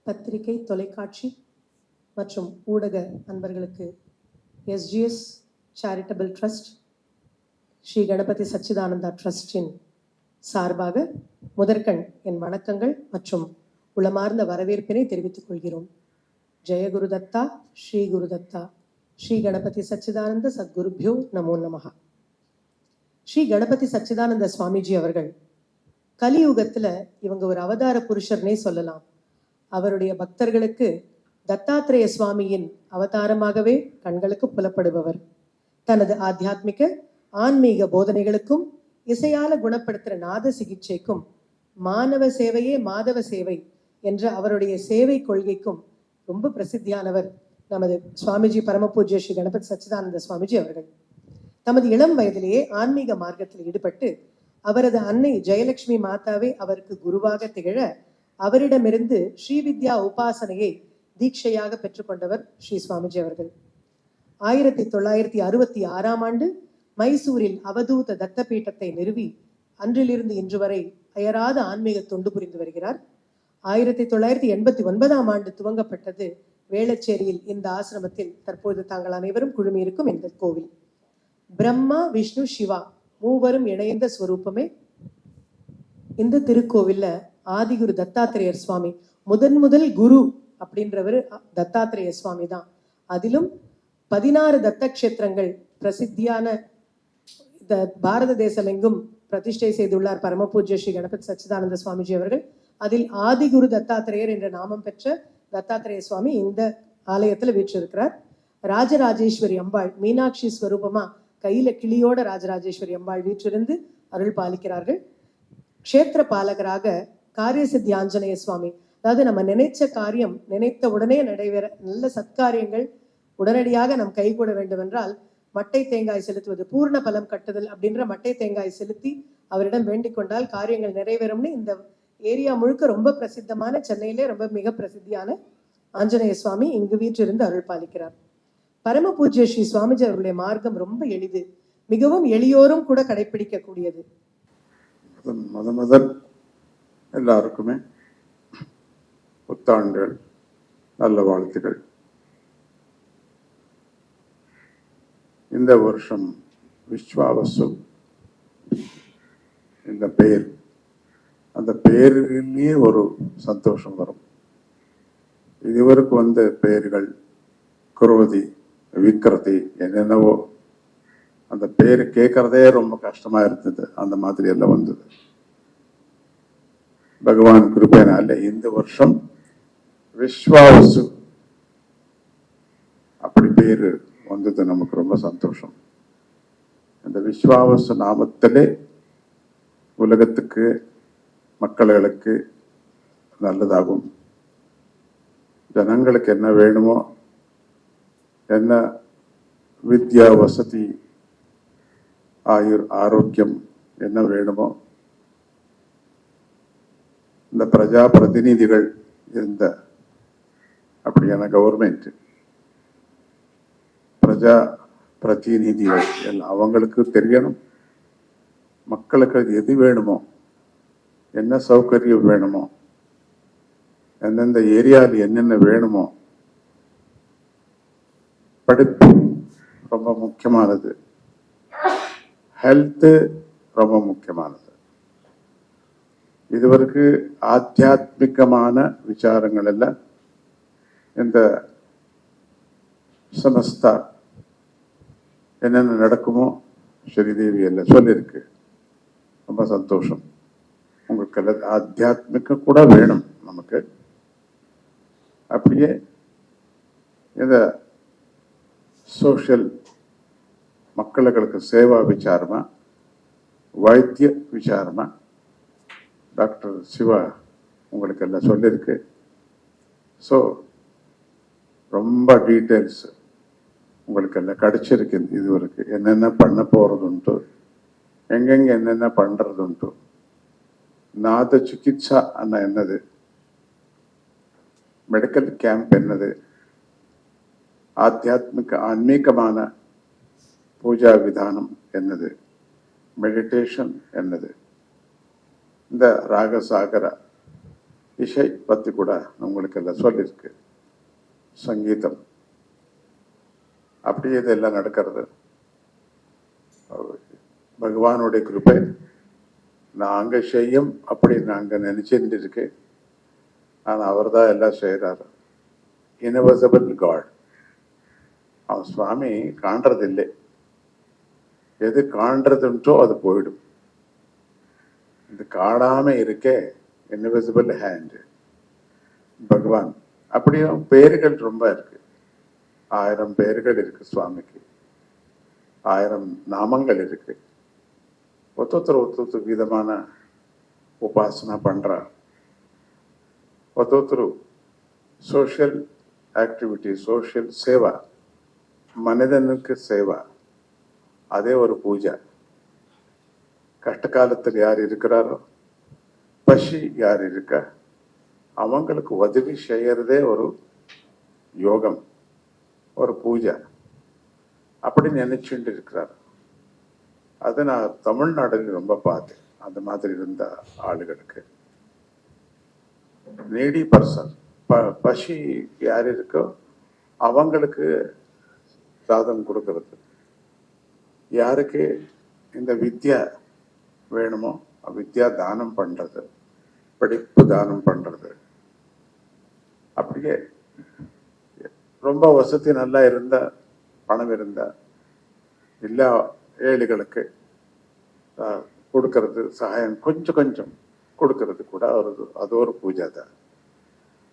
பத்திரிகை, தொலைக்காட்சி மற்றும் ஊடக நண்பர்களுக்கு SGS charitable trust, Shri Ganapathi Sachchidananda ட்ரஸ்டின் சார்பாக முதற்கண் என் வணக்கங்கள் மற்றும் உளமார்ந்த வரவேற்பினை தெரிவித்துக் கொள்கிறோம். ஜெய குருதத்தா, ஸ்ரீ குருதத்தா, ஸ்ரீ கணபதி சச்சிதானந்த சத்குருபியோ நமோ நமஹ. ஸ்ரீ கணபதி சச்சிதானந்த சுவாமிஜி அவர்கள் கலியுகத்துல இவங்க ஒரு அவதார புருஷர்னே சொல்லலாம். அவருடைய பக்தர்களுக்கு தத்தாத்திரேய சுவாமியின் அவதாரமாகவே கண்களுக்கு புலப்படுபவர். தனது ஆத்தியாத்மிக ஆன்மீக போதனைகளுக்கும் இசையால குணப்படுத்துற நாத சிகிச்சைக்கும் மானவ சேவையே மாதவ சேவை என்ற அவருடைய சேவை கொள்கைக்கும் ரொம்ப பிரசித்தியானவர் நமது சுவாமிஜி பரமபூஜ்ய ஸ்ரீ கணபதி சச்சிதானந்த சுவாமிஜி அவர்கள். தமது இளம் வயதிலேயே ஆன்மீக மார்க்கத்தில் ஈடுபட்டு அவரது அன்னை ஜெயலட்சுமி மாதாவே அவருக்கு குருவாக திகழ அவரிடமிருந்து ஸ்ரீவித்யா உபாசனையை தீட்சையாக பெற்றுக்கொண்டவர் ஸ்ரீ சுவாமிஜி அவர்கள். 1966 மைசூரில் அவதூத தத்த பீட்டத்தை நிறுவி அன்றிலிருந்து இன்று வரை அயராத ஆன்மீக தொண்டு புரிந்து வருகிறார். 1989 துவங்கப்பட்டது வேளச்சேரியில் இந்த ஆசிரமத்தில் தற்போது தாங்கள் அனைவரும் குழுமியிருக்கும் இந்த கோவில். பிரம்மா, விஷ்ணு, சிவா மூவரும் இணைந்த ஸ்வரூபமே இந்த திருக்கோவில்ல ஆதிகுரு தத்தாத்திரேயர் சுவாமி முதல் குரு அப்படின்றவர் தத்தாத்திரேய சுவாமி தான். அதிலும் 16 தத்த கஷேத்திரங்கள் பிரசித்தியான பாரத தேசம் எங்கும் பிரதிஷ்டை செய்துள்ளார் பரமபூஜ்ய ஸ்ரீ கணபதி சச்சிதானந்த சுவாமிஜி அவர்கள். அதில் ஆதிகுரு தத்தாத்திரேயர் என்ற நாமம் பெற்ற தத்தாத்திரேய சுவாமி இந்த ஆலயத்துல வீற்றிருக்கிறார். ராஜராஜேஸ்வரி அம்பாள் மீனாட்சி ஸ்வரூபமா கையில கிளியோட ராஜராஜேஸ்வரி அம்பாள் வீற்றிருந்து அருள் பாலிக்கிறார்கள். க்ஷேத்திர பாலகராக காரியசித்தி ஆஞ்சநேய சுவாமி, அதாவது நம்ம நினைச்ச காரியம் நினைத்த உடனே நடைபெற நல்ல சத்காரியங்கள் உடனடியாக நம் கை கூட வேண்டும் என்றால் மட்டை தேங்காய் செலுத்துவது, பூர்ண பலம் கட்டுதல் அப்படின்ற மட்டை தேங்காய் செலுத்தி அவரிடம் வேண்டிக் கொண்டால் காரியங்கள் நிறைவேறும்னு இந்த ஏரியா முழுக்க ரொம்ப பிரசித்தமான, சென்னையிலே ரொம்ப மிக பிரசித்தியான ஆஞ்சநேய சுவாமி இங்கு வீற்றிருந்து அருள் பாலிக்கிறார். பரம பூஜ்ய ஸ்ரீ சுவாமிஜி அவர்களுடைய மார்க்கம் ரொம்ப எளிது, மிகவும் எளியோரும் கூட கடைபிடிக்க கூடியது. முதல் எல்லாருக்குமே புத்தாண்டுகள் நல்ல வாழ்த்துக்கள். இந்த வருஷம் விஸ்வாவசு இந்த பெயர், அந்த பெயரிலேயே ஒரு சந்தோஷம் வரும். இதுவரைக்கு வந்த பெயர்கள் குரோதி, விக்ரதி, என்னென்னவோ அந்த பேரு கேட்கறதே ரொம்ப கஷ்டமா இருந்தது. அந்த மாதிரி எல்லாம் வந்தது. பகவான் கிருபையினால இந்த வருஷம் விஸ்வாவசு அப்படி பேரு வந்தது நமக்கு ரொம்ப சந்தோஷம். இந்த விஸ்வாவசு நாமத்திலே உலகத்துக்கு மக்களுக்கு நல்லதாகும். ஜனங்களுக்கு என்ன வேணுமோ, என்ன வித்யா, வசதி, ஆரோக்கியம் என்ன வேணுமோ, இந்த பிரஜா பிரதிநிதிகள் இருந்த அப்படியான கவர்மெண்ட் பிரஜா பிரதிநிதிகள் எல்லாம் அவங்களுக்கு தெரியணும். மக்களுக்கு எது வேணுமோ, என்ன சௌகரியம் வேணுமோ, எந்தெந்த ஏரியாவில் என்னென்ன வேணுமோ. படிப்பு ரொம்ப முக்கியமானது, ஹெல்த் ரொம்ப முக்கியமானது. இதுவரைக்கு ஆத்தியாத்மிகமான விசாரங்கள் எல்லாம் இந்த சமஸ்தா என்னென்ன நடக்குமோ ஸ்ரீதேவி எல்லாம் சொல்லியிருக்கு. ரொம்ப சந்தோஷம். உங்களுக்கு எல்லாம் ஆத்தியாத்மிக கூட வேணும் நமக்கு. அப்படியே இந்த சோஷியல் மக்களுக்கு சேவா விசாரமா, வைத்திய விசாரமா டாக்டர் சிவா உங்களுக்கு எல்லாம் சொல்லியிருக்கு. ஸோ ரொம்ப டீட்டெயில்ஸ் உங்களுக்கு எல்லாம் கிடைச்சிருக்கு. இதுவரைக்கும் என்னென்ன பண்ண போறதுண்டு, எங்கெங்க என்னென்ன பண்றதுண்டு, நாத சிகிச்சா அண்ண என்னது, மெடிக்கல் கேம்ப் என்னது, ஆன்மீகமான பூஜா விதானம் என்னது, மெடிடேஷன் என்னது, இந்த ராகசாகர இசை பற்றி கூட உங்களுக்கு எல்லாம் சொல்லியிருக்கு. சங்கீதம் அப்படியே இதெல்லாம் நடக்கிறது பகவானுடைய கிருபை. நாங்க செய்யும் அப்படி நாங்க நினைச்சிட்டு இருக்கு. ஆனா அவர் தான் எல்லாம் செய்யறாரு. Invisible god. அவன் சுவாமி காண்றதில்லை. எது காண்றதுன்றோ அது போயிடும். இது காணாம இருக்கே இன்விசிபிள் ஹேண்ட் பகவான். அப்படியும் பேர்கள் ரொம்ப இருக்கு. 1000 பேர்கள் இருக்கு சுவாமிக்கு. 1000 நாமங்கள் இருக்கு. ஒருத்தொருத்தர் விதமான உபாசனா பண்றார். ஒருத்தொருத்தர் சோஷியல் ஆக்டிவிட்டி, சோஷியல் சேவா, மனிதனுக்கு சேவா, அதே ஒரு பூஜை. கஷ்ட காலத்தில் யார் இருக்கிறாரோ, பசி யார் இருக்கா, அவங்களுக்கு உதவி செய்யறதே ஒரு யோகம், ஒரு பூஜை. அப்படி நினைச்சுட்டு இருக்கிறார். அதை நான் தமிழ்நாடுல ரொம்ப பார்த்தேன். அந்த மாதிரி இருந்த ஆளுகளுக்கு நீடி பர்சன், பசி யார் இருக்கோ அவங்களுக்கு சாதம் கொடுக்கறது. யாருக்கு இந்த வித்யா வேணுமோ வித்யா தானம் பண்றது, படிப்பு தானம் பண்றது. அப்படியே ரொம்ப வசதி நல்லா இருந்தா, பணம் இருந்தா எல்லா ஏழைகளுக்கு கொடுக்கறது, சகாயம் கொஞ்சம் கொஞ்சம் கொடுக்கறது கூட அது ஒரு பூஜை தான்.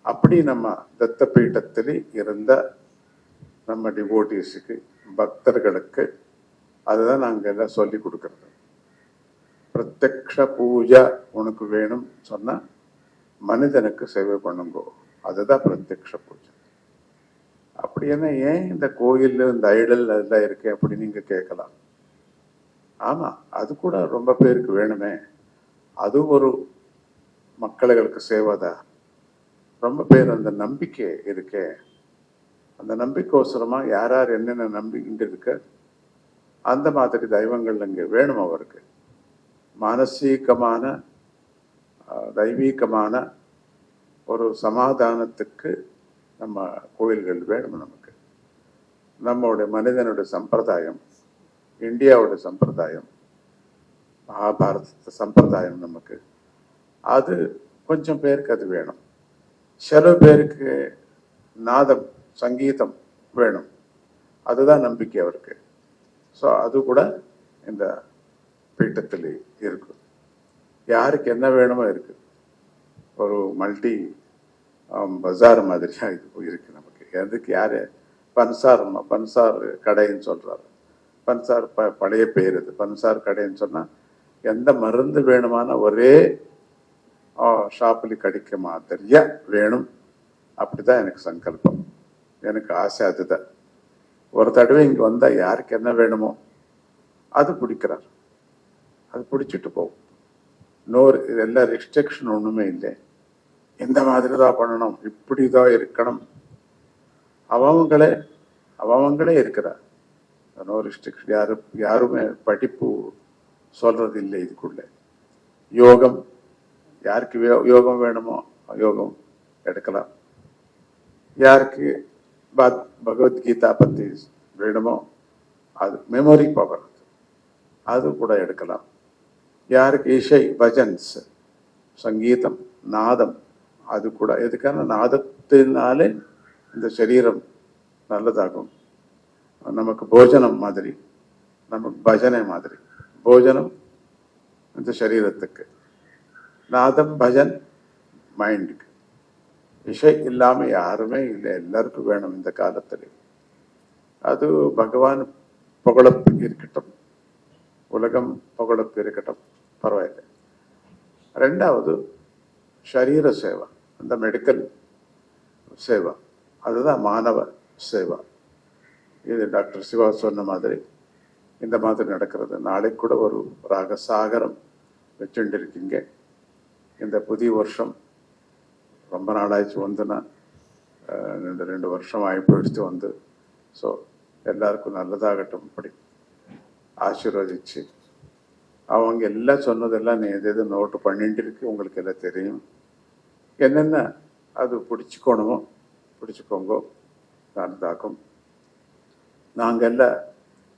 அப்படி நம்ம தத்த பீட்டத்தில் இருந்த நம்ம டிவோட்டிஸுக்கு, பக்தர்களுக்கு அதுதான் நாங்கள் எல்லாம் சொல்லி கொடுக்கறது. பிரத்யக்ஷ பூஜை உனக்கு வேணும் சொன்னா மனிதனுக்கு சேவை பண்ணுங்கோ, அதுதான் பிரத்யக்ஷ பூஜை. அப்படி என்ன, ஏன் இந்த கோயில் இந்த ஐடல் அதெல்லாம் இருக்கு அப்படி நீங்க கேட்கலாம். ஆமா, அது கூட ரொம்ப பேருக்கு வேணுமே. அது ஒரு மக்களுக்கு சேவைதான். ரொம்ப பேர் அந்த நம்பிக்கை இருக்கே, அந்த நம்பிக்கையோசரமா யார் யார் என்னென்ன நம்பிக்கிட்டு இருக்க, அந்த மாதிரி தெய்வங்கள் அங்கே வேணும் அவருக்கு. மானசீகமான தெய்வீகமான ஒரு சமாதானத்துக்கு நம்ம கோயில்கள் வேணும் நமக்கு. நம்மளுடைய மனிதனுடைய சம்பிரதாயம், இந்தியாவுடைய சம்பிரதாயம், மகாபாரத சம்பிரதாயம் நமக்கு அது கொஞ்சம் பேருக்கு அது வேணும். சில பேருக்கு நாதம், சங்கீதம் வேணும், அதுதான் நம்பிக்கை அவருக்கு. ஸோ அது கூட இந்த பீட்டத்தில் இருக்கு. யாருக்கு என்ன வேணுமோ இருக்கு. ஒரு மல்டி பஜார் மாதிரியா இது இருக்கு நமக்கு. எதுக்கு யாரு பன்சார் கடைன்னு சொல்றாரு. பன்சார் பழைய பேர் இது. பன்சார் கடைன்னு சொன்னா எந்த மருந்து வேணுமான ஒரே ஷாப்பில் கிடைக்க மாதிரியா வேணும். அப்படிதான் எனக்கு சங்கல்பம், எனக்கு ஆசை. அதுதான். ஒரு தடவை இங்க வந்தா யாருக்கு என்ன வேணுமோ அது பிடிக்கிறார், அது பிடிச்சிட்டு போகும். இன்னொரு இதெல்லாம் ரெஸ்ட்ரிக்ஷன் ஒண்ணுமே இல்லை. இந்த மாதிரி தான் பண்ணணும், இப்படிதான் இருக்கணும், அவங்களே இருக்கிறார். No restriction. யாருமே படிப்பு சொல்றது இல்லை இதுக்குள்ள. யோகம், யாருக்கு யோகம் வேணுமோ யோகம் எடுக்கலாம். யாருக்கு பகவத்கீதா பத்தி வேணுமோ அது மெமரி பவர், அது கூட எடுக்கலாம். யாருக்கு இசை, பஜன்ஸ், சங்கீதம், நாதம், அது கூட. எதுக்கான நாதத்தினாலே இந்த சரீரம் நல்லதாகும். நமக்கு போஜனம் மாதிரி, நமக்கு பஜனை மாதிரி. போஜனம் இந்த சரீரத்துக்கு, நாதம் பஜன் மைண்டுக்கு. இசை இல்லாம யாருமே இல்லை, எல்லாருக்கும் வேணும் இந்த காலத்துல. அது பகவான் புகழப்பு இருக்கட்டும், உலகம் புகழப்பு இருக்கட்டும், பரவாயில்லை. ரெண்டாவது சரீர சேவா, அந்த மெடிக்கல் சேவா, அதுதான் மானவ சேவா. இது டாக்டர் சிவா சொன்ன மாதிரி இந்த மாதிரி நடக்கிறது. நாளைக்கு கூட ஒரு ராகசாகரம் வச்சுட்டு இருக்கீங்க. இந்த புதிய வருஷம் ரொம்ப நாளாச்சு வந்துன்னா, 2 வருஷம் ஆகி போயிடுச்சு வந்து. ஸோ எல்லாருக்கும் நல்லதாகட்டும். அப்படி ஆசீர்வதிச்சு, அவங்க எல்லாம் சொன்னதெல்லாம் நீ எது நோட்டு பண்ணிட்டு இருக்கு, உங்களுக்கு எல்லாம் தெரியும். என்னென்ன அது பிடிச்சிக்கணுமோ பிடிச்சிக்கோங்கோ நல்லதாக்கும். நாங்கெல்லாம்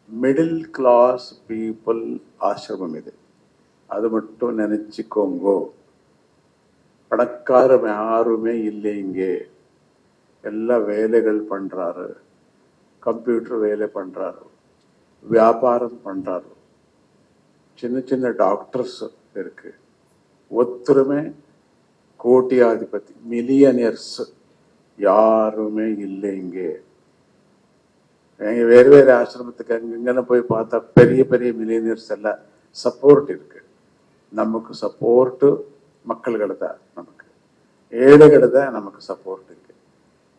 மிடில் கிளாஸ் பீப்புள் ஆசிரமம் இது, அது மட்டும் நினைச்சுக்கோங்கோ. பணக்காரன் யாருமே இல்லை இங்கே. எல்லா வேலைகள் பண்றாரு, கம்ப்யூட்டர் வேலை பண்றாரு, வியாபாரம் பண்றாரு, சின்ன சின்ன டாக்டர்ஸ் இருக்கு. ஒத்துருமே கோட்டியாதிபதி மில்லியனியர்ஸ் யாருமே இல்லை இங்கே. வேறு வேறு ஆசிரமத்துக்கு அங்கன்னு போய் பார்த்தா பெரிய பெரிய மில்லியனியர்ஸ் எல்லாம் சப்போர்ட் இருக்கு. நமக்கு சப்போர்ட்டு மக்கள்கிட்ட தான், நமக்கு ஏழைகிட்ட தான் நமக்கு சப்போர்ட் இருக்கு.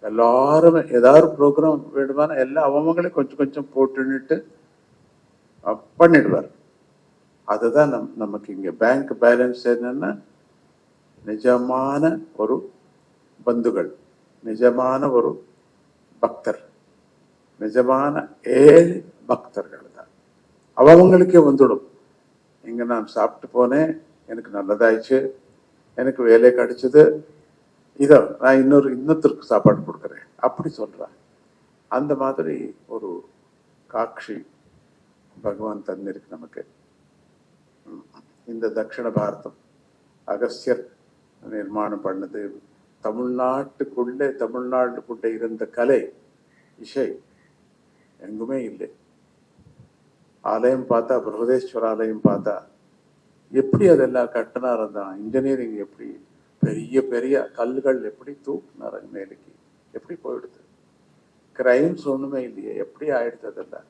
எல்லாருமே ஏதாவது ப்ரோக்ராம் வேணுமான எல்லாம் அவங்களே கொஞ்சம் கொஞ்சம் போட்டுன்னுட்டு பண்ணிடுவார். அதுதான் நமக்கு இங்க பேங்க் பேலன்ஸ் என்னன்னா நிஜமான ஒரு பந்துகள், நிஜமான ஒரு பக்தர், நிஜமான ஏழு பக்தர்கள் தான். அவங்களுக்கே வந்துடும். இங்க நான் சாப்பிட்டு போனேன், எனக்கு நல்லதாயிடுச்சு, எனக்கு வேலை கிடைச்சது, இதோ நான் இன்னொருத்தருக்கு சாப்பாடு கொடுக்குறேன் அப்படி சொல்றேன். அந்த மாதிரி ஒரு காட்சி பகவான் தந்திருக்கு நமக்கு. இந்த தட்சிண பாரதம் அகஸ்தியர் நிர்மாணம் பண்ணது. தமிழ்நாட்டுக்குள்ளே இருந்த கலை இசை எங்குமே இல்லை. ஆலயம் பார்த்தா, பிரகதேஸ்வர ஆலயம் பார்த்தா எப்படி அதெல்லாம் கட்டினார், தான் இன்ஜினியரிங் எப்படி பெரிய பெரிய கல்லுகள் எப்படி தூக்குனார் மேலுக்கு, எப்படி போயிடுது. கிரைம்ஸ் ஒண்ணுமே இல்லையே, எப்படி ஆயிடுது அதெல்லாம்.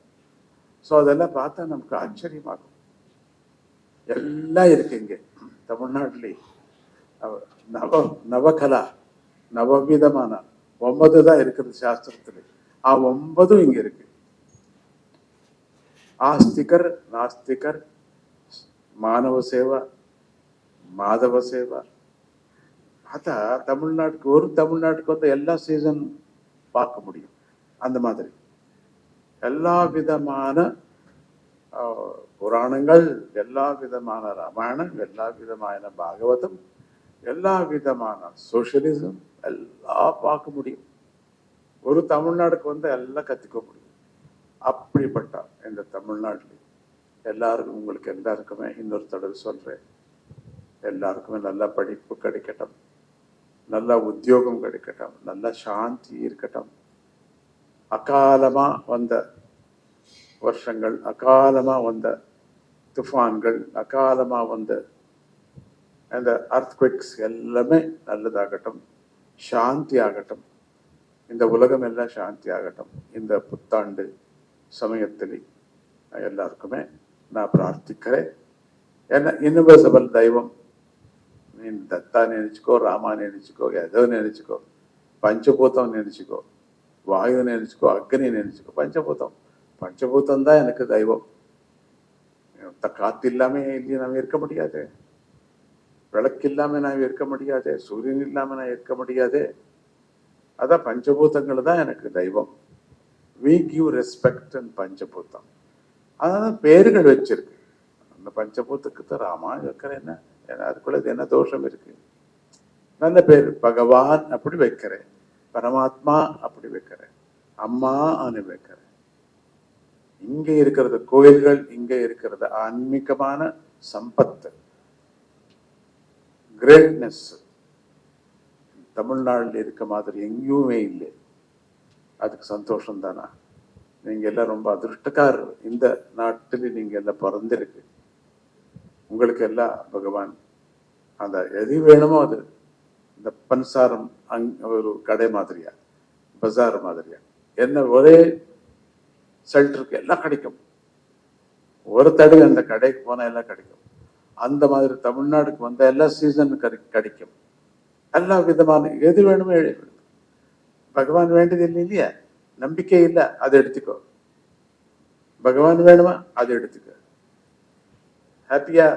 ஸோ அதெல்லாம் பார்த்தா நமக்கு ஆச்சரியமாகும். எல்லாம் இருக்கு இங்க தமிழ்நாட்டிலே. நவகலா, நவவிதமான 9 தான் இருக்கிறது சாஸ்திரத்துல. 9 இங்க இருக்கு. ஆஸ்திகர், நாஸ்திகர், மானவ சேவா, மாதவ சேவா. பார்த்தா தமிழ்நாட்டுக்கு வந்து எல்லா சீசன் பார்க்க முடியும். அந்த மாதிரி எல்லா விதமான புராணங்கள், எல்லா விதமான ராமாயணம், எல்லா விதமான பாகவதம், எல்லா விதமான சோசியலிசம் எல்லாம் பார்க்க முடியும். ஒரு தமிழ்நாடுக்கு வந்து எல்லாம் கத்துக்க முடியும். அப்படிப்பட்ட இந்த தமிழ்நாட்டில் எல்லாருக்கும், உங்களுக்கு எல்லாருக்குமே இன்னொரு தடவை சொல்றேன், எல்லாருக்குமே நல்ல படிப்பு கிடைக்கட்டும், நல்ல உத்தியோகம் கிடைக்கட்டும், நல்ல சாந்தி இருக்கட்டும். அகாலமா வந்த வருஷங்கள், அகாலமா வந்த துஃபான்கள், அகாலமா வந்த அந்த அர்த்குவிக்ஸ் எல்லாமே நல்லதாகட்டும், சாந்தி ஆகட்டும். இந்த உலகம் எல்லாம் சாந்தி ஆகட்டும். இந்த புத்தாண்டு சமயத்தில் எல்லாருக்குமே நான் பிரார்த்திக்கிறேன். என்ன யூனிவர்சல் தெய்வம், நீ தத்தா நினைச்சுக்கோ, ராமா நினைச்சுக்கோ, ஏதோ நினைச்சுக்கோ, பஞ்சபூதம் நினைச்சுக்கோ, வாயு நினைச்சுக்கோ, அக்னி நினைச்சுக்கோ, பஞ்சபூதம் தான் எனக்கு தெய்வம். காத்து இல்லாம இல்லையே நாம் இருக்க முடியாது, விளக்கு இல்லாம நான் இருக்க முடியாது, சூரியன் இல்லாம நான் இருக்க முடியாது. அதான் பஞ்சபூதங்கள் தான் எனக்கு தெய்வம். we give respect and பஞ்சபூதம். அதான் பேர்கள் வச்சிருக்கு. அந்த பஞ்சபூதத்துக்கு ராமா வைக்கிறேன், அதுக்குள்ள என்ன தோஷம் இருக்கு? நல்ல பேர். பகவான் அப்படி வைக்கிறேன், பரமாத்மா அப்படி வைக்கிறேன், அம்மா அனு வைக்கிறேன். இங்க இருக்கிறது கோயில்கள், இங்க இருக்கிறது ஆன்மீகமான சம்பத்து, கிரேட்னஸ் தமிழ்நாட்டில் இருக்க மாதிரி எங்கேயுமே இல்லை. அதுக்கு சந்தோஷம் தானா? நீங்க எல்லாம் ரொம்ப அதிருஷ்டக்காரர். இந்த நாட்டில் நீங்க எல்லாம் பிறந்திருக்கு. உங்களுக்கு எல்லாம் பகவான் அந்த எது வேணுமோ அது, இந்த பன்சாரம் ஒரு கடை மாதிரியா, பஜார் மாதிரியா, என்ன ஒரே ஷெல்டருக்கு எல்லாம் கிடைக்கும். ஒரு தடவை அந்த கடைக்கு போனா எல்லாம் கிடைக்கும். அந்த மாதிரி தமிழ்நாடுக்கு வந்த எல்லா சீசன் கிடைக்கும். எல்லா விதமான எது வேணுமோ எழுதி. பகவான் வேண்டியது இல்லை இல்லையா? நம்பிக்கை இல்லை, அதை எடுத்துக்கோ. பகவான் வேணுமா, அதை எடுத்துக்க. ஹாப்பியா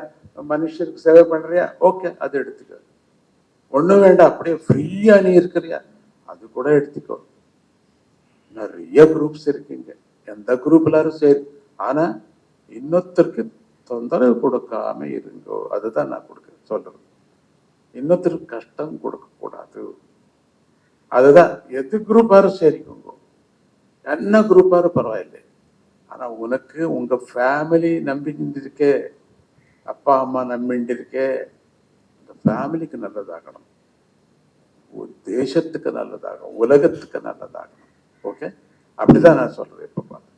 மனுஷருக்கு சேவை பண்றியா, ஓகே, அதை எடுத்துக்க. ஒண்ணும் வேண்டாம், அப்படியே ஃப்ரீயா நீ இருக்கிறியா, அது கூட எடுத்துக்கோ. நிறைய குரூப்ஸ் இருக்குங்க, எந்த குரூப் எல்லாரும் சரி. ஆனா இன்னொருத்தருக்கு தொந்தரவு கொடுக்காம இருங்கோ. அதுதான் நான் சொல்றது. இன்னொருத்தருக்கு கஷ்டம் கொடுக்கக்கூடாது. அதுதான் எது குரூப்பாரும் சரிக்குங்க, என்ன குரூப்பாரும் பரவாயில்லை. ஆனா உனக்கு உங்க ஃபேமிலி நம்பிக்கிட்டு அப்பா அம்மா நம்பிட்டு இந்த ஃபேமிலிக்கு நல்லதாகணும், தேசத்துக்கு நல்லதாகணும், உலகத்துக்கு நல்லதாகணும். ஓகே, அப்படிதான் நான் சொல்றேன். இப்ப பாருங்க,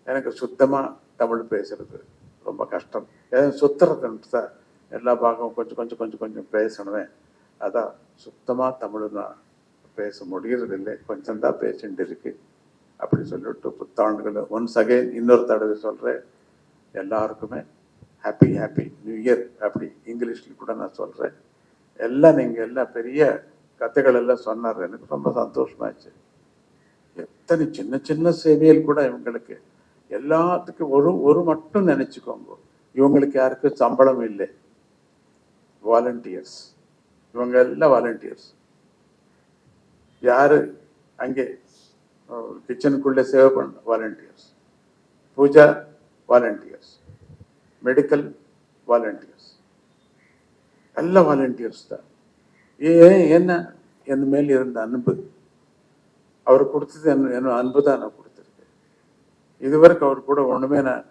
எனக்கு சுத்தமா தமிழ் பேசுறது ரொம்ப கஷ்டம். சுத்துறதுன்னு எல்லா பாகம் கொஞ்சம் கொஞ்சம் கொஞ்சம் கொஞ்சம் பேசணுவேன். அதான் சுத்தமா தமிழ் தான் பேச முடியறதில்லை, கொஞ்சம் தான் பேசிட்டு இருக்கு. அப்படி சொல்லிட்டு புத்தாண்டுகளை ஒன்ஸ் அகைன் இன்னொரு தடவை சொல்றேன், எல்லாருக்குமே ஹாப்பி ஹாப்பி நியூ இயர். அப்படி இங்கிலீஷ்ல கூட நான் சொல்றேன். எல்லாம் நீங்க எல்லாம் பெரிய கதைகள் எல்லாம் சொன்னார், எனக்கு ரொம்ப சந்தோஷமாச்சு. எத்தனை சின்ன சின்ன சேவையில் கூட இவங்களுக்கு எல்லாத்துக்கும் ஒரு மட்டும் நினைச்சுக்கோங்க, இவங்களுக்கு யாருக்கும் சம்பளம் இல்லை, வாலண்டியர்ஸ். இவங்க எல்லாம் வாலண்டியர்ஸ். யாரு அங்கே கிச்சனுக்குள்ளே சேவை பண்ண volunteers, puja volunteers, medical volunteers, எல்லாம் வாலண்டியர்ஸ் தான். என்ன என் மேல் இருந்த அன்பு, அவர் கொடுத்தது என்ன அன்பு தான் நான் கொடுத்துருக்கேன். இதுவரைக்கும் அவர் கூட ஒண்ணுமே நான்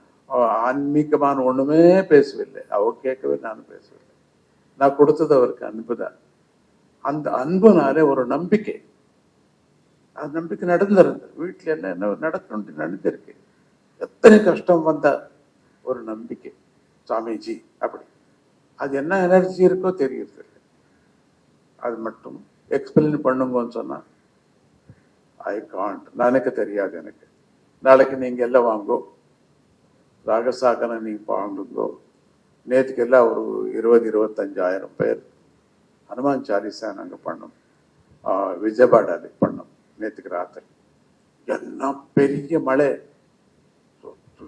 ஆன்மீகமான ஒண்ணுமே பேசவில்லை, அவர் கேட்கவே நானும் பேசவில்லை. நான் கொடுத்தது அவருக்கு அன்பு தான். அந்த அன்புனாலே ஒரு நம்பிக்கை, அது நம்பிக்கை நடந்திருந்தது. வீட்டில் என்ன நடக்கணும் நடந்திருக்கு. எத்தனை கஷ்டம் வந்த ஒரு நம்பிக்கை, சாமிஜி அப்படி. அது என்ன எனர்ஜி இருக்கோ தெரியுது. அது மட்டும் எக்ஸ்பிளைன் பண்ணுங்கன்னு சொன்னா ஐ காண்ட், எனக்கு தெரியாது. எனக்கு நாளைக்கு நீங்க எல்லாம் வாங்கோ, ராகசாகனை நீங்க வாங்குங்கோ. நேற்றுக்கு எல்லாம் ஒரு 20-25,000 பேர் ஹனுமான் சாலிசா நாங்கள் பண்ணோம், விஜயபாடாலி பண்ணோம். நேற்றுக்கு ராத்திரி என்ன பெரிய மழை,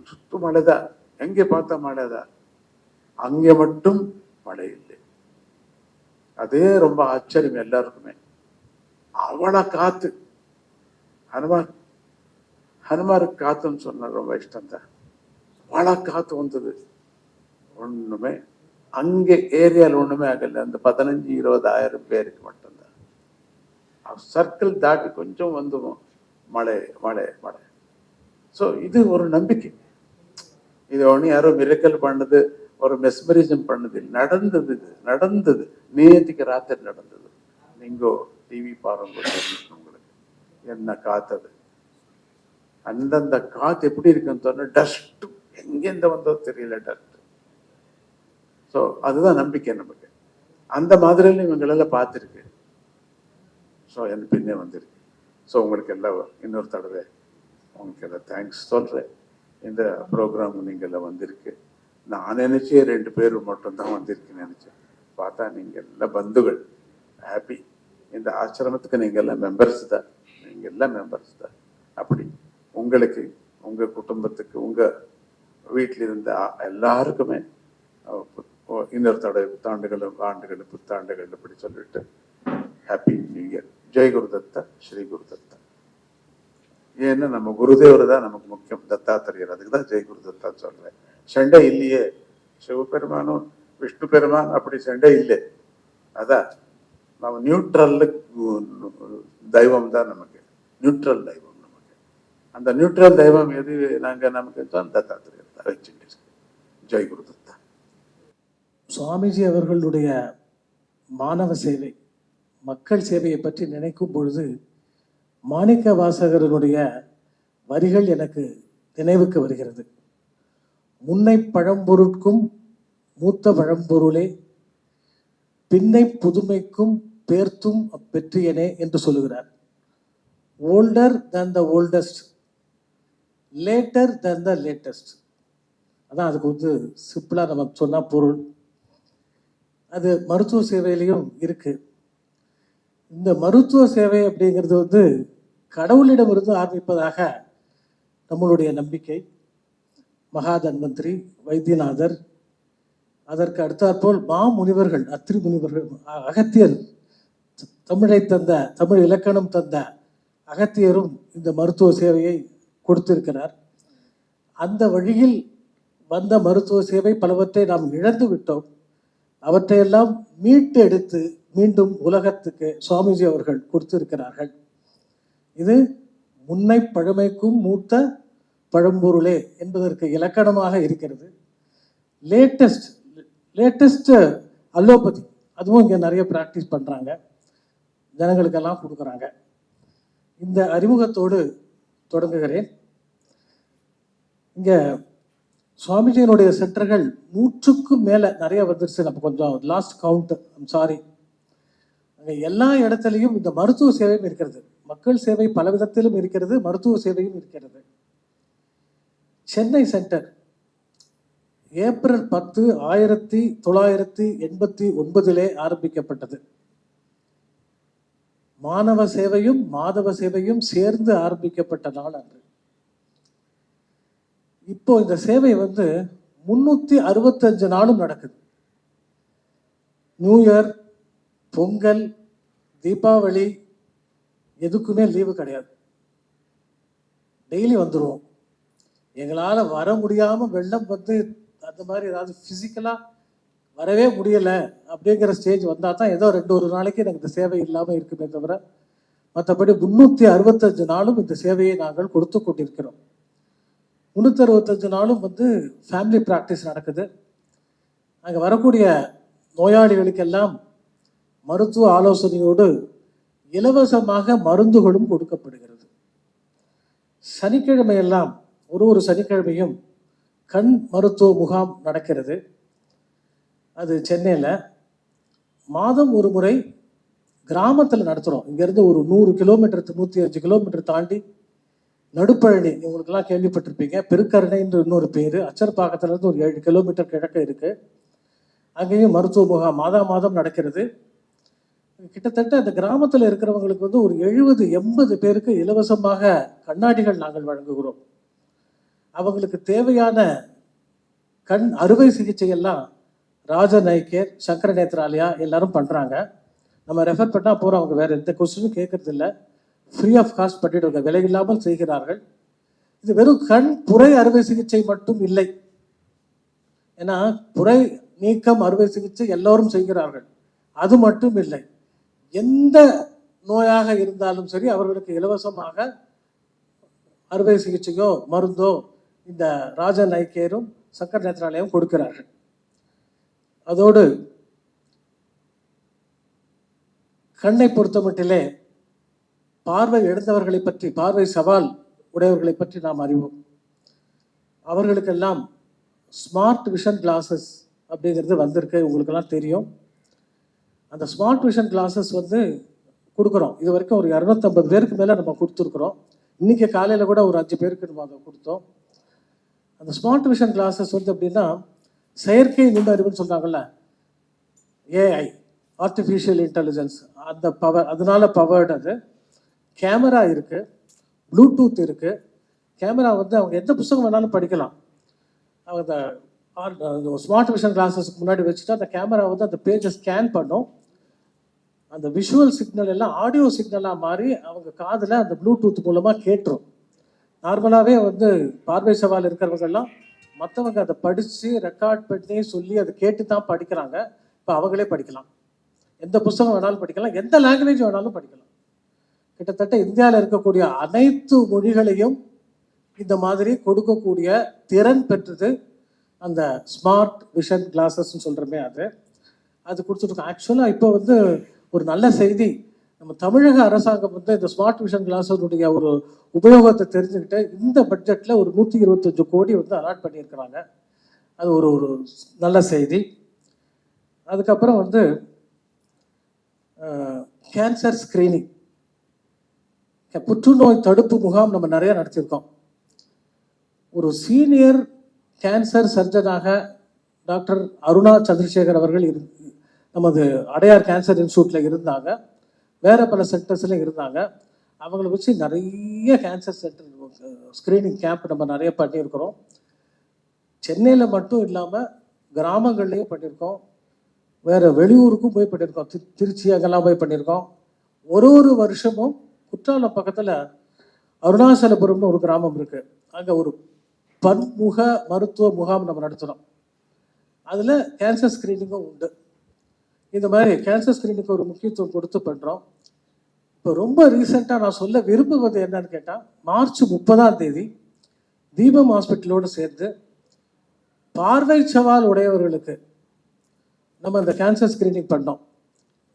சுத்து மழைதான், எங்கே பார்த்தா மழைதான், அங்கே மட்டும் மழை இல்லை. அதே ரொம்ப ஆச்சரியம் எல்லாருக்குமே. அவளை காத்து ஹனுமாருக்கு காத்துன்னு சொன்ன ரொம்ப இஷ்டம் தான். அவளை காத்து வந்தது, ஒண்ணுமே அங்கே ஏரியாவில் ஒண்ணுமே ஆகல. அந்த 15-20,000 பேருக்கு மட்டும்தான். சர்க்கிள் தாட்டி கொஞ்சம் வந்துடும் மழை மழை மழை. ஸோ இது ஒரு நம்பிக்கை. இது ஒன்று யாரோ மிரக்கல் பண்ணது, ஒரு மெஸ்மரிசம் பண்ணது நடந்தது. இது நடந்தது, நேற்றுக்கு ராத்திரி நடந்தது. நீங்க டிவி பாருங்க, உங்களுக்கு என்ன காத்தது. அந்தந்த காத்து எப்படி இருக்குன்னு சொன்னா, டஸ்ட் எங்கேருந்து வந்தோ தெரியல, டஸ்ட். ஸோ அதுதான் நம்பிக்கை நமக்கு. அந்த மாதிரில இவங்களெல்லாம் பார்த்துருக்கு. ஸோ என் பின்னே வந்திருக்கு. ஸோ உங்களுக்கு எல்லாம் இன்னொரு தடவை உங்களுக்கு எல்லாம் தேங்க்ஸ் சொல்கிறேன். இந்த ப்ரோக்ராம் நீங்கள் எல்லாம் வந்திருக்கு. நான் நினச்சே 2 பேர் மட்டும்தான் வந்திருக்குன்னு நினச்சேன். பார்த்தா நீங்கள் எல்லாம் பந்துகள், ஹாப்பி. இந்த ஆசிரமத்துக்கு நீங்கள் எல்லாம் மெம்பர்ஸ் தான், நீங்கள் எல்லாம் மெம்பர்ஸ் தான். அப்படி உங்களுக்கு, உங்கள் குடும்பத்துக்கு, உங்கள் வீட்டில் இருந்த எல்லாருக்குமே இன்னொரு தடவை புத்தாண்டுகள் புத்தாண்டுகள் இப்படி சொல்லிட்டு happy new year. Jai Gurudatta, Shri Gurudatta. ஏன்னா நம்ம குருதேவர் தான் நமக்கு முக்கியம், தத்தாத்திரியர். அதுக்கு தான் ஜெய் குருதத்தா சொல்றேன். சண்டை இல்லையே, சிவபெருமானும் விஷ்ணு பெருமான் அப்படி சண்டை இல்லை. அதான் நம்ம நியூட்ரல் தெய்வம் தான் நமக்கு, நியூட்ரல் தெய்வம் நமக்கு. அந்த நியூட்ரல் தெய்வம் எது நமக்கு தத்தாத்திரியர் தான் வச்சுட்டு. ஜெய் குருதத்தா. சுவாமிஜி அவர்களுடைய மாணவ சேவை, மக்கள் சேவையை பற்றி நினைக்கும் பொழுது மாணிக்க வாசகரனுடைய வரிகள் எனக்கு நினைவுக்கு வருகிறது. முன்னை பழம்பொருட்கும் மூத்த பழம்பொருளே, பின்னை புதுமைக்கும் பேர்த்தும் அப்பெற்றியனே என்று சொல்லுகிறார். Older than the oldest, later than the latest. அதான் அதுக்கு சிம்பிளா நம்ம சொன்னா பொருள். அது மருத்துவ சேவையிலையும் இருக்கு. இந்த மருத்துவ சேவை அப்படிங்கிறது கடவுளிடமிருந்து ஆரம்பிப்பதாக நம்மளுடைய நம்பிக்கை. மகாதன்வந்திரி, வைத்தியநாதர், அதற்கு அடுத்தாற்போல் மாமுனிவர்கள், அத்திரி முனிவர்கள், அகத்தியர், தமிழ் இலக்கணம் தந்த அகத்தியரும் இந்த மருத்துவ சேவையை கொடுத்திருக்கிறார். அந்த வழியில் வந்த மருத்துவ சேவை பலவற்றை நாம் இழந்து விட்டோம். அவற்றையெல்லாம் மீட்டு எடுத்து மீண்டும் உலகத்துக்கு சுவாமிஜி அவர்கள் கொடுத்திருக்கிறார்கள். இது முன்னை பழமைக்கும் மூத்த பழம்பொருளே என்பதற்கு இலக்கணமாக இருக்கிறது. லேட்டஸ்ட் அலோபதி அதுவும் இங்கே நிறைய ப்ராக்டிஸ் பண்ணுறாங்க, ஜனங்களுக்கெல்லாம் கொடுக்குறாங்க. இந்த அறிமுகத்தோடு தொடங்குகிறேன். இங்கே சுவாமிஜியினுடைய சென்டர்கள் 100க்கும் மேலே நிறைய வந்துருச்சு. நம்ம கொஞ்சம் லாஸ்ட் கவுண்ட், சாரி. அங்கே எல்லா இடத்துலையும் இந்த மருத்துவ சேவையும் இருக்கிறது. மக்கள் சேவை பல விதத்திலும் இருக்கிறது, மருத்துவ சேவையும் இருக்கிறது. சென்னை சென்டர் ஏப்ரல் 10, 1989 ஆரம்பிக்கப்பட்டது. மாணவ சேவையும் மாதவ சேவையும் சேர்ந்து ஆரம்பிக்கப்பட்ட நாள் அன்று. இப்போ இந்த சேவை 365 நாளும் நடக்குது. நியூ இயர், பொங்கல், தீபாவளி எதுக்குமே லீவு கிடையாது. டெய்லி வந்துடுவோம். எங்களால் வர முடியாமல் வெள்ளம் அந்த மாதிரி ஏதாவது ஃபிசிக்கலாக வரவே முடியலை அப்படிங்கிற ஸ்டேஜ் வந்தால் தான் ஏதோ ஒரு நாளைக்கு எனக்கு இந்த சேவை இல்லாமல் இருக்குமே தவிர, மற்றபடி 365 நாளும் இந்த சேவையை நாங்கள் கொடுத்து கொண்டிருக்கிறோம். 365 நாளும் ஃபேமிலி ப்ராக்டிஸ் நடக்குது. அங்கே வரக்கூடிய நோயாளிகளுக்கெல்லாம் மருத்துவ ஆலோசனையோடு இலவசமாக மருந்துகளும் கொடுக்கப்படுகிறது. சனிக்கிழமையெல்லாம் ஒரு சனிக்கிழமையும் கண் மருத்துவ முகாம் நடக்கிறது. அது சென்னையில் மாதம் ஒரு முறை கிராமத்தில் நடத்துகிறோம். இங்கேருந்து ஒரு 100 கிலோமீட்டர் 105 கிலோமீட்டர் தாண்டி நடுப்பழனி, உங்களுக்கெல்லாம் கேள்விப்பட்டிருப்பீங்க, பெருக்கரணைன்ற இன்னொரு பேர், அச்சர்பாக்கத்துலேருந்து ஒரு 7 கிலோமீட்டர் கிழக்க இருக்குது. அங்கேயும் மருத்துவ முகாம் மாதம் நடக்கிறது. கிட்டத்தட்ட அந்த கிராமத்தில் இருக்கிறவங்களுக்கு ஒரு 70-80 பேருக்கு இலவசமாக கண்ணாடிகள் நாங்கள் வழங்குகிறோம். அவங்களுக்கு தேவையான கண் அறுவை சிகிச்சை எல்லாம் ராஜன் ஐ கேர், சங்கர நேத்ராலயா எல்லாரும் பண்ணுறாங்க. நம்ம ரெஃபர் பண்ணால் போகிறோம். அவங்க வேறு எந்த கொஸ்டினும் கேட்கறது இல்லை, ஃப்ரீ ஆஃப் காஸ்ட் பண்ணிட்டு விலை இல்லாமல் செய்கிறார்கள். இது வெறும் கண் புரை அறுவை சிகிச்சை மட்டும் இல்லை. ஏன்னா புரை நீக்கம் அறுவை சிகிச்சை எல்லோரும் செய்கிறார்கள். அது மட்டும் இல்லை, எந்த நோயாக இருந்தாலும் சரி அவர்களுக்கு இலவசமாக அறுவை சிகிச்சையோ மருந்தோ இந்த ராஜன் ஐ கேரும் சங்கர் நேத்ராலயம் கொடுக்கிறார்கள். அதோடு கண்ணை பொறுத்த மட்டிலே பார்வை இழந்தவர்களை பற்றி, பார்வை சவால் உடையவர்களை பற்றி நாம் அறிவோம். அவர்களுக்கெல்லாம் ஸ்மார்ட் விஷன் கிளாஸஸ் அப்படிங்கிறது வந்திருக்கு, உங்களுக்கெல்லாம் தெரியும். அந்த ஸ்மார்ட் விஷன் கிளாஸஸ் கொடுக்குறோம். இது வரைக்கும் ஒரு 250 பேருக்கு மேலே நம்ம கொடுத்துருக்குறோம். இன்றைக்கி காலையில் கூட ஒரு 5 பேருக்கு நம்ம அதை கொடுத்தோம். அந்த ஸ்மார்ட் விஷன் கிளாஸஸ் அப்படின்னா செயற்கை நுண்ணறிவுன்னு சொல்கிறாங்கல்ல, ஏஐ, ஆர்டிஃபிஷியல் இன்டெலிஜென்ஸ், அந்த பவர், அதனால பவர்டு. அது கேமரா இருக்குது, ப்ளூடூத் இருக்குது. கேமரா அவங்க எந்த புத்தகம் வேணாலும் படிக்கலாம். அவங்க அந்த ஸ்மார்ட் விஷன் கிளாஸஸ்க்கு முன்னாடி வச்சுட்டு அந்த கேமரா அந்த பேஜை ஸ்கேன் பண்ணும். அந்த விஷுவல் சிக்னல் எல்லாம் ஆடியோ சிக்னலாக மாறி அவங்க காதில் அந்த ப்ளூடூத் மூலமாக கேட்டுரும். நார்மலாகவே பார்வை சவால் இருக்கிறவங்கெல்லாம் மற்றவங்க அதை படித்து ரெக்கார்ட் பண்ணி சொல்லி அதை கேட்டு தான் படிக்கிறாங்க. இப்போ அவங்களே படிக்கலாம், எந்த புத்தகம் வேணாலும் படிக்கலாம், எந்த லாங்குவேஜ் வேணாலும் படிக்கலாம். கிட்டத்தட்ட இந்தியாவில் இருக்கக்கூடிய அனைத்து மொழிகளையும் இந்த மாதிரி கொடுக்கக்கூடிய திறன் பெற்றது அந்த ஸ்மார்ட் விஷன் கிளாஸஸ்ன்னு சொல்கிறோமே அது கொடுத்துருக்கோம். ஆக்சுவலாக இப்போ ஒரு நல்ல செய்தி, நம்ம தமிழக அரசாங்கம் இந்த ஸ்மார்ட் விஷன் கிளாஸனுடைய ஒரு உபயோகத்தை தெரிஞ்சுக்கிட்டு இந்த பட்ஜெட்டில் ஒரு 125 கோடி அலாட் பண்ணியிருக்கிறாங்க. அது ஒரு நல்ல செய்தி. அதுக்கப்புறம் கேன்சர் ஸ்க்ரீனிங், புற்றுநோய் தடுப்பு முகாம் நம்ம நிறைய நடத்தியிருக்கோம். ஒரு சீனியர் கேன்சர் சர்ஜனாக டாக்டர் அருணா சந்திரசேகர் அவர்கள் நமது அடையார் கேன்சர் இன்ஸ்டியூட்டில் இருந்தாங்க, வேறு பல சென்டர்ஸ்லையும் இருந்தாங்க. அவங்கள வச்சு நிறைய கேன்சர் சென்டர் ஸ்க்ரீனிங் கேம்ப் நம்ம நிறைய பண்ணியிருக்கிறோம். சென்னையில் மட்டும் இல்லாமல் கிராமங்கள்லேயும் பண்ணியிருக்கோம், வேறு வெளியூருக்கும் போய் பண்ணியிருக்கோம், திருச்சி அங்கெல்லாம் போய் பண்ணியிருக்கோம். ஒரு வருஷமும் குற்றாலம் பக்கத்தில் அருணாசலபுரம்னு ஒரு கிராமம் இருக்குது, அங்கே ஒரு பன்முக மருத்துவ முகாம் நம்ம நடத்துகிறோம். அதில் கேன்சர் ஸ்க்ரீனிங்கும் உண்டு. இந்த மாதிரி கேன்சர் ஸ்கிரீனுக்கு ஒரு முக்கியத்துவம் கொடுத்து பண்ணுறோம். இப்போ ரொம்ப ரீசெண்டாக நான் சொல்ல விரும்புவது என்னன்னு கேட்டால், மார்ச் 30 தீபம் ஹாஸ்பிட்டலோடு சேர்ந்து பார்வை சவால் உடையவர்களுக்கு நம்ம இந்த கேன்சர் ஸ்கிரீனிங் பண்ணோம்.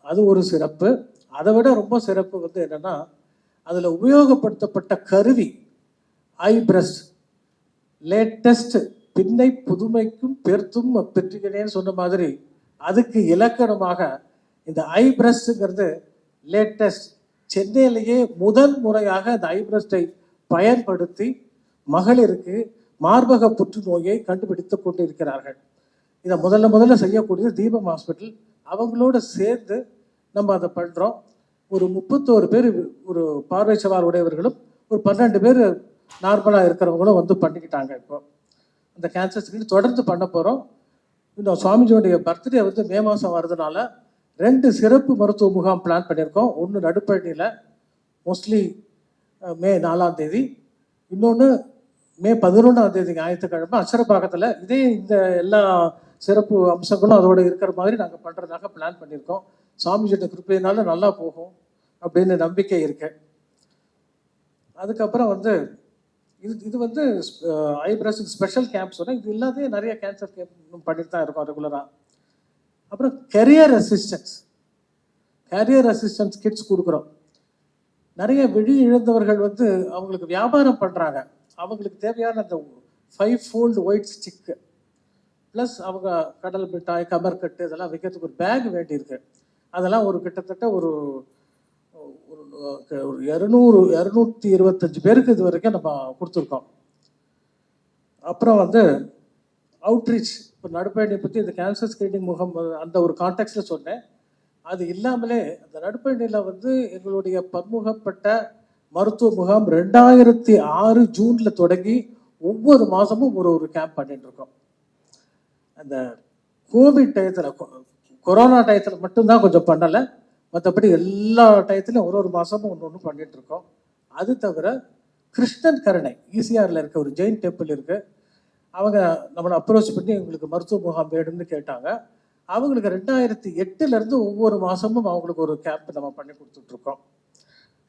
அது ஒரு சிறப்பு. அதை விட ரொம்ப சிறப்பு வந்து என்னென்னா, அதில் உபயோகப்படுத்தப்பட்ட கருவி ஐ பிரஸ்ட், லேட்டஸ்ட், பின்னை புதுமைக்கும் பெருத்தும் பெற்றுகிறேன்னு சொன்ன மாதிரி அதுக்கு இலக்கணமாக இந்த ஐ பிரஸ்ட்ங்கிறது லேட்டஸ்ட். சென்னையிலேயே முதல் முறையாக இந்த ஐ பிரஸ்டை பயன்படுத்தி மகளிருக்கு மார்பக புற்றுநோயை கண்டுபிடித்து கொண்டிருக்கிறார்கள். இதை முதல்ல செய்யக்கூடியது தீபம் ஹாஸ்பிட்டல். அவங்களோட சேர்ந்து நம்ம அதை பண்ணுறோம். ஒரு 31 பேர் ஒரு பார்வை சவால் உடையவர்களும் ஒரு 12 பேர் நார்மலாக இருக்கிறவங்களும் வந்து பண்ணிக்கிட்டாங்க. இப்போ அந்த கேன்சர் ஸ்கிரீன் தொடர்ந்து பண்ண போகிறோம். இன்னும் சுவாமிஜியோடைய பர்த்டே வந்து மே மாதம் வர்றதுனால 2 சிறப்பு மருத்துவ முகாம் பிளான் பண்ணியிருக்கோம். ஒன்று நடுப்பழனியில் மோஸ்ட்லி மே 4 இன்னொன்று மே 11 ஞாயிற்றுக்கிழமை அச்சரப்பாக்கத்தில். இதே இந்த எல்லா சிறப்பு அம்சங்களும் அதோட இருக்கிற மாதிரி நாங்கள் பண்ணுறதாக பிளான் பண்ணியிருக்கோம். சாமிஜியோட கிருப்பையினால நல்லா போகும் அப்படின்னு நம்பிக்கை இருக்கு. அதுக்கப்புறம் வந்து இது வந்து ஐப்ரஸ் ஸ்பெஷல் கேம்ப் சொன்னேன். இது இல்லாத நிறைய கேன்சர் கேம்ப் பண்ணிட்டு தான் இருக்கோம் ரெகுலராக. அப்புறம் கெரியர் அசிஸ்டன்ஸ் கிட்ஸ் கொடுக்குறோம். நிறைய விழி இழந்தவர்கள் வந்து அவங்களுக்கு வியாபாரம் பண்ணுறாங்க. அவங்களுக்கு தேவையான அந்த 5-fold ஒயிட் ஸ்டிக்கு ப்ளஸ் அவங்க கடல் மிட்டாய், கமர்கட்டு இதெல்லாம் வைக்கிறதுக்கு ஒரு பேக் வேண்டியிருக்கு. அதெல்லாம் ஒரு கிட்டத்தட்ட ஒரு 225 பேருக்கு இது வரைக்கும் நம்ம கொடுத்துருக்கோம். அப்புறம் வந்து அவுட்ரீச், இப்போ நடுப்பயணி பற்றி இந்த கேன்சர் ஸ்கிரீனிங் முகாம் அந்த ஒரு கான்டெக்ட்ல சொன்னேன். அது இல்லாமலே அந்த நடுப்பயணியில் வந்து எங்களுடைய பன்முகப்பட்ட மருத்துவ முகாம் 2006 ஜூனில் தொடங்கி ஒவ்வொரு மாதமும் ஒரு கேம்ப் பண்ணிட்டு இருக்கோம். அந்த கோவிட் டயத்தில், கொரோனா டயத்தில் மட்டும்தான் கொஞ்சம் பண்ணலை. மற்றபடி எல்லா டயத்துலையும் ஒரு மாதமும் ஒன்று பண்ணிட்டு இருக்கோம். அது தவிர கிருஷ்ணன் கருணை ஈசிஆரில் இருக்க ஒரு ஜெயின் டெம்பிள் இருக்குது. அவங்க நம்மளை அப்ரோச் பண்ணி எங்களுக்கு மருத்துவ முகாம் வேணும்னு கேட்டாங்க. அவங்களுக்கு 2008 ஒவ்வொரு மாதமும் அவங்களுக்கு ஒரு கேம்ப் நம்ம பண்ணி கொடுத்துட்ருக்கோம்.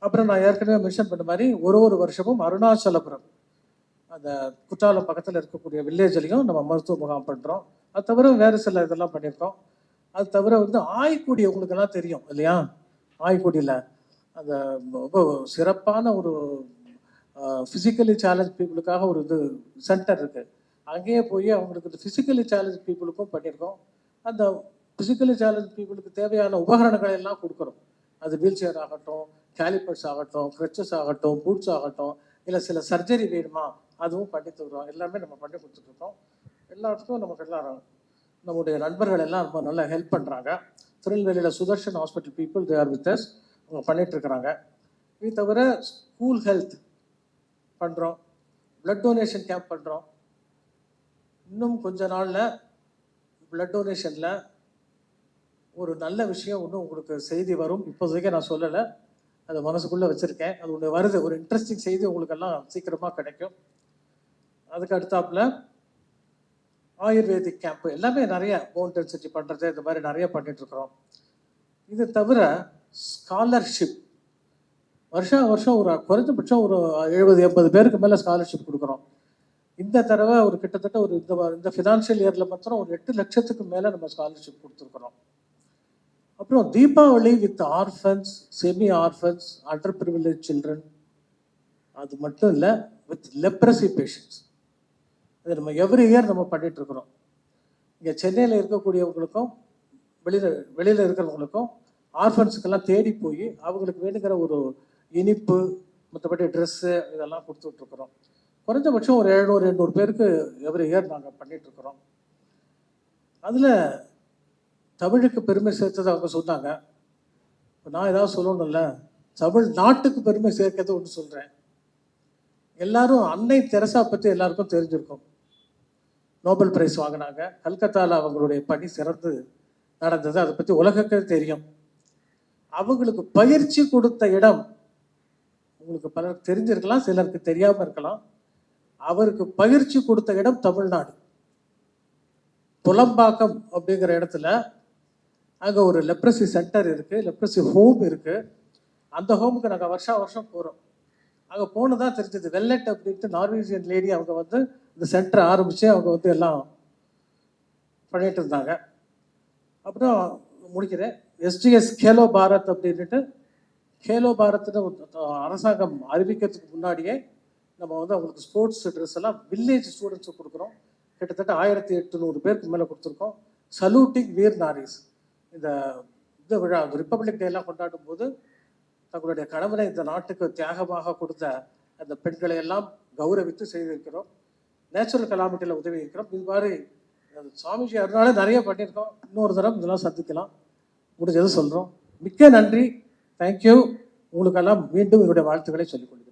அப்புறம் நான் ஏற்கனவே மென்ஷன் பண்ண மாதிரி ஒரு வருஷமும் அருணாச்சலபுரம் அந்த குற்றாலம் பக்கத்தில் இருக்கக்கூடிய வில்லேஜ்லையும் நம்ம மருத்துவ முகாம் பண்ணுறோம். அது தவிர வேறு சில இதெல்லாம் பண்ணியிருக்கோம். அது தவிர வந்து ஆய்க்குடி உங்களுக்கெல்லாம் தெரியும் இல்லையா? ஆய்க்குடியில் அந்த ரொம்ப சிறப்பான ஒரு ஃபிசிக்கலி சேலஞ்ச் பீப்புளுக்காக ஒரு இது சென்டர் இருக்குது. அங்கேயே போய் அவங்களுக்கு இந்த ஃபிசிக்கலி சேலஞ்ச் பீப்புளுக்கும் பண்ணியிருக்கோம். அந்த ஃபிசிக்கலி சேலஞ்ச் பீப்புளுக்கு தேவையான உபகரணங்கள் எல்லாம் கொடுக்குறோம். அது வீல் சேர் ஆகட்டும், கேலிபர்ஸ் ஆகட்டும், க்ரச்சஸ் ஆகட்டும், பூட்ஸ் ஆகட்டும், இல்லை சில சர்ஜரி வேணுமா அதுவும் பண்ணி தருவோம். எல்லாமே நம்ம பண்ணி கொடுத்துட்ருக்கோம். எல்லாத்துக்கும் நமக்கு எல்லாரும் நம்முடைய நண்பர்கள் எல்லாம் ரொம்ப நல்லா ஹெல்ப் பண்ணுறாங்க. திருநெல்வேலியில் Sudarshan hospital people they are with us, அவங்க பண்ணிகிட்ருக்குறாங்க. இது தவிர ஸ்கூல் ஹெல்த் பண்ணுறோம், பிளட் டொனேஷன் கேம்ப் பண்ணுறோம். இன்னும் கொஞ்ச நாளில் பிளட் டொனேஷனில் ஒரு நல்ல விஷயம் ஒன்று உங்களுக்கு செய்தி வரும். இப்போதைக்கு நான் சொல்லலை, அதை மனசுக்குள்ளே வச்சுருக்கேன். அது ஒன்று வருது, ஒரு இன்ட்ரெஸ்டிங் செய்தி உங்களுக்கெல்லாம் சீக்கிரமாக கிடைக்கும். அதுக்கு அடுத்தாப்புல ஆயுர்வேதிக் கேம்ப்பு எல்லாமே நிறைய போன் டென்சிட்டி பண்ணுறது இந்த மாதிரி நிறைய பண்ணிகிட்ருக்குறோம். இது தவிர ஸ்காலர்ஷிப் வருஷம் ஒரு குறைஞ்சபட்சம் ஒரு 70-80 பேருக்கு மேலே ஸ்காலர்ஷிப் கொடுக்குறோம். இந்த தடவை ஒரு கிட்டத்தட்ட ஒரு இந்த ஃபினான்ஷியல் இயரில் மாத்திரம் ஒரு 8 லட்சத்துக்கு மேலே நம்ம ஸ்காலர்ஷிப் கொடுத்துருக்குறோம். அப்புறம் Deepavali with orphans, semi orphans, under privilege children, அது மட்டும் இல்லை வித் லெப்ரசி பேஷண்ட்ஸ். இது நம்ம எவ்ரி இயர் நம்ம பண்ணிகிட்ருக்குறோம். இங்கே சென்னையில் இருக்கக்கூடியவங்களுக்கும் வெளியில் இருக்கிறவங்களுக்கும் ஆர்ஃபன்ஸுக்கெல்லாம் தேடி போய் அவங்களுக்கு வேணுங்கிற ஒரு இனிப்பு, மற்றபடி ட்ரெஸ்ஸு இதெல்லாம் கொடுத்துட்ருக்குறோம். குறைஞ்சபட்சம் ஒரு 700-800 பேருக்கு எவ்ரி இயர் நாங்கள் பண்ணிகிட்ருக்குறோம். அதில் தமிழுக்கு பெருமை சேர்த்தது அவங்க சொன்னாங்க. இப்போ நான் ஏதாவது சொல்லணும்ல, தமிழ் நாட்டுக்கு பெருமை சேர்க்கிறது ஒன்று சொல்கிறேன். எல்லாரும் அன்னை தெரசா பற்றி எல்லாருக்கும் தெரிஞ்சிருக்கும். நோபல் பிரைஸ் வாங்கினாங்க. கல்கத்தாவில் அவங்களுடைய பணி சிறந்து நடந்தது. அதை பற்றி உலகಕ್ಕೆ தெரியும். அவங்களுக்கு பயிற்சி கொடுத்த இடம் உங்களுக்கு பலருக்கு தெரிஞ்சிருக்கலாம், சிலருக்கு தெரியாமல் இருக்கலாம். அவருக்கு பயிற்சி கொடுத்த இடம் தமிழ்நாடு. புலம்பாக்கம் அப்படிங்கிற இடத்துல அங்கே ஒரு லெப்ரசி சென்டர் இருக்குது, லெப்ரசி ஹோம் இருக்குது. அந்த ஹோமுக்கு நாங்கள் வருஷம் போகிறோம். அங்கே போனதான் தெரிஞ்சது, வெல்லட் அப்படின்ட்டு நார்வேஜியன் லேடி அவங்க வந்து இந்த சென்டரை ஆரம்பித்து அவங்க வந்து எல்லாம் பண்ணிட்டு இருந்தாங்க. அப்புறம் முடிக்கிறேன். எஸ்டிஎஸ் கேலோ பாரத் அப்படின்ட்டு, கேலோ பாரத்னு அரசாங்கம் அறிவிக்கிறதுக்கு முன்னாடியே நம்ம வந்து அவங்களுக்கு ஸ்போர்ட்ஸ் ட்ரெஸ் எல்லாம் வில்லேஜ் ஸ்டூடெண்ட்ஸுக்கு கொடுக்குறோம். கிட்டத்தட்ட 1800 பேருக்கு மேலே கொடுத்துருக்கோம். சலூட்டிங் வீர் நாரிஸ், இந்த விழா ரிப்பப்ளிக் டே எல்லாம் கொண்டாடும் போது தங்களுடைய கணவனை இந்த நாட்டுக்கு தியாகமாக கொடுத்த அந்த பெண்களை எல்லாம் கௌரவித்து செய்திருக்கிறோம். நேச்சுரல் கலாமிட்டியில் உதவி இருக்கிறோம். இது மாதிரி சுவாமிஜி அதனால நிறைய பண்ணியிருக்கோம். இன்னொரு தரம் இதெல்லாம் சந்திக்கலாம், முடிஞ்சது சொல்கிறோம். மிக்க நன்றி, தேங்க்யூ. உங்களுக்கெல்லாம் மீண்டும் என்னுடைய வாழ்த்துக்களை சொல்லிக்கொள்கிறேன்.